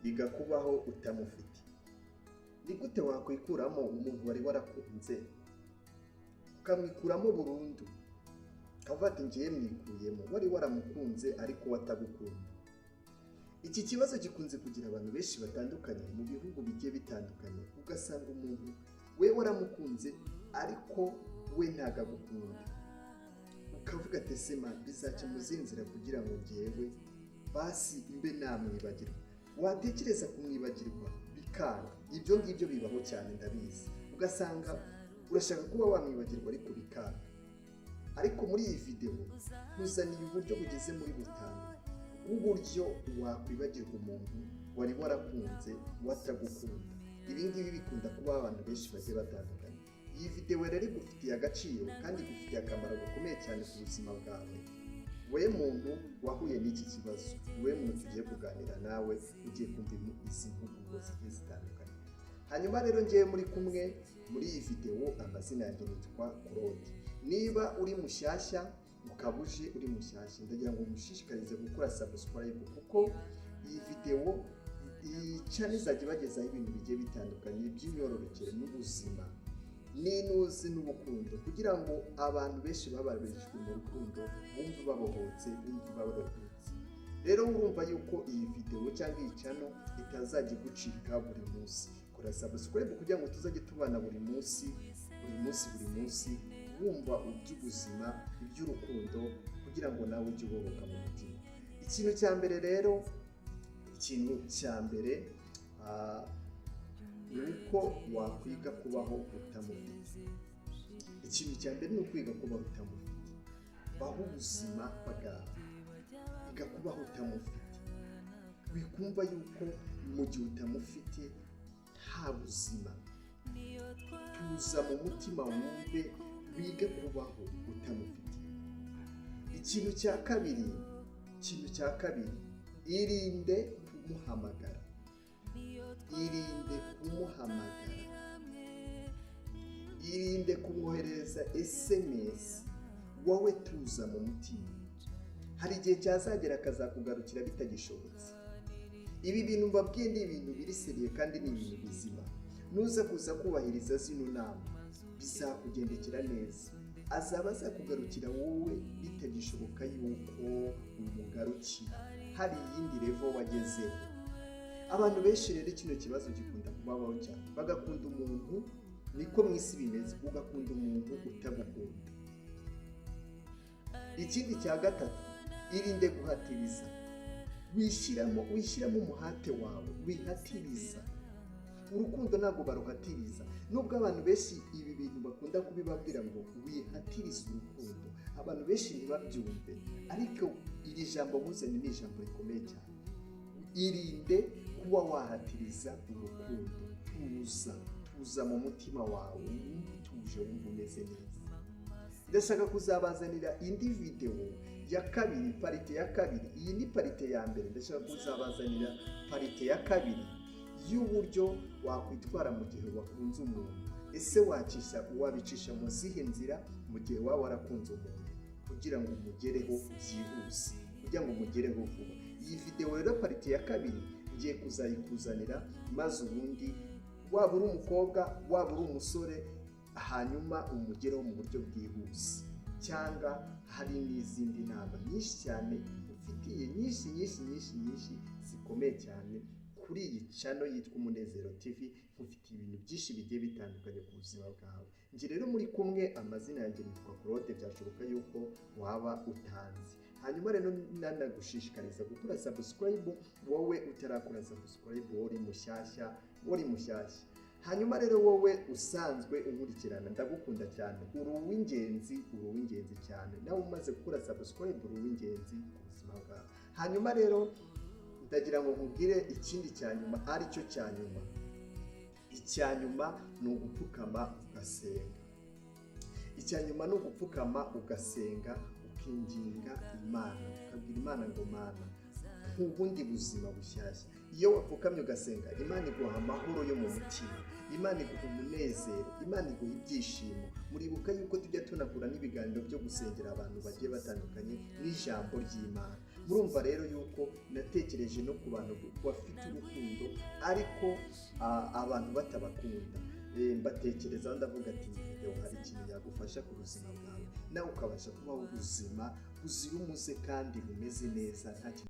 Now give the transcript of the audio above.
bigakubaho utamufite. Ni gute wakwikuramo umuntu wari warakunze ukamwikuramo burundu, ukavuga ati ngiye mwikuyemo, wari waramukunze ariko watagukunda? Iki kibazo gikunze kugira abantu benshi batandukanye mu bihugu bigiye bitandukanye. Ugasanga umuntu we waramukunze ariko we ntagagukunda, ukavuga ati sema bizaca mu zinzira kugira ngo ngewe basi mbe namwibagirwa. Watekereza kumwibagirwa bikanga. Ibyo ngibyo bibaho cyane ndabizi. Ugasanga urashaka kuba wamwibagirwa ariko bikanga. Ariko muri iyi video nkuzaniye uburyo bugeze muri butanu uburyo wakwibagirwa umuntu wari warakunze watagukunda. Ibi ngibi bikunda kuba abantu benshi bagiye batandukanye. Iyi video rero igufitiye agaciro kandi igufitiye akamaro gakomeye cyane ku buzima bwawe. We muntu wahuye n'iki kibazo, we muntu tugiye kuganira nawe, ugiye kumva izi mvugo zigiye zitandukanye. Hanyuma rero ngiye muri kumwe muri iyi video, amazina yanjye nitwa Claude. Niba uri mushyashya ukabuje uri mushyashya, ndagira ngo mushishikarize gukora subscribe, kuko iyi video icana izajya ibagezaho ibintu bigiye bitandukanye by'imyororokere n'ubuzima n'inuzi n'ubukundo, kugira ngo abantu benshi babarijwe mu rukundo bumve babohotse, bumve babohotse. Rero urumva yuko iyi video cyangwa iyi channel itazajya gucika buri munsi. Kora subscribe kugira ngo tuzajye tubana buri munsi wumva iby'ubuzima, iby'urukundo, kugira ngo nawe ujye ubohoka mu mutima. Ikintu cya mbere ni uko wakwiga kubaho utamufite. Ikintu cya mbere ni ukwiga kubaho utamufite. Baho ubuzima bwawe, iga kubaho utamufite. Wikumva yuko mu gihe utamufite nta buzima. Tuza mu mutima wumve, wige kubaho utamufite. Ikintu cya kabiri, irinde kumuhamagara. Irinde kumwohereza SMS. Wowe tuza mu mutima. Hari igihe cyazagera akazakugarukira bitagishobotse. Ibi bintu mbabwiye ni ibintu biri seriye kandi ni ibintu bizima. Nuza kuza kubahiriza zino nama bizakugendekera neza. Azaba azakugarukira wowe bitagishoboka yuko umugarukira, hari iyindi level wagezeho. Abantu benshi rero kino kibazo gikunda kubabaho cyane, bagakunda umuntu, niko mu isi bimeze, ugakunda umuntu utagukunda. Ikindi cya gatatu, irinde guhatiriza. Wishyiramo umuhate wawe, wihatiriza. Urukundo ntabwo baruhatiriza. Nubwo abantu benshi ibi bintu bakunda kubibabwira ngo wihatirize urukundo, abantu benshi ntibabyumve, ariko iri jambo muzanye ni ijambo rikomeye cyane. Irinde kuba wahatiriza urukundo. Tuza mu mutima wawe, tuje wumva umeze neza. Ndashaka kuzabazanira indi video ya kabiri, parite ya kabiri. Iyi ni parite ya mbere. Ndashaka kuzabazanira parite ya kabiri y'uburyo wakwitwara mu gihe wakunze umuntu. Ese wabicisha mu zihe nzira mu gihe waba warakunze umuntu, kugira ngo umugereho byihuse, kugira ngo umugereho vuba. Iyi video rero parite ya kabiri ngiye kuzayikuzanira, maze ubundi waba uri umukobwa waba uri umusore, hanyuma umugereho mu buryo bwihuse. Cyangwa hari n'izindi nama nyinshi cyane ufitiye, nyinshi zikomeye cyane kuri iyi channel yitwa Umunezero TV. Ufite ibintu byinshi bigiye bitandukanye ku buzima bwawe. Nje rero muri kumwe, amazina yanjye nitwa Claude. Byashoboka yuko waba utanzi. Hanyuma rero nanagushishikariza gukora subscribe, wowe utarakora subscribe, uri mushyashya. Hanyuma rero wowe usanzwe unkurikirana, ndagukunda cyane, uri uw'ingenzi cyane. Nawe umaze gukora subscribe, uri uw'ingenzi ku buzima bwawe. Hanyuma rero ndagira ngo nkubwire ikindi cya nyuma, ari cyo cya nyuma. Icya nyuma ni ugupfukama ugasenga. Ukinginga Imana, ukabwira Imana ngo Mana, ubundi buzima bushyashya. Iyo wapfukamye ugasenga, Imana iguha amahoro yo mu mutima, Imana iguha umunezero, Imana iguha ibyishimo. Muribuka yuko tujya tunakura n'ibiganiro byo gusengera abantu bagiye batandukanye n'ijambo ry'Imana. murumva rero yuko natekereje no ku bantu bafite urukundo ariko abantu batabakunda. Mbatekerezaho ndavuga ati video hari ikintu yagufasha ku buzima bwawe nawe ukabasha kubaho ubuzima buzira umuze kandi bumeze neza nta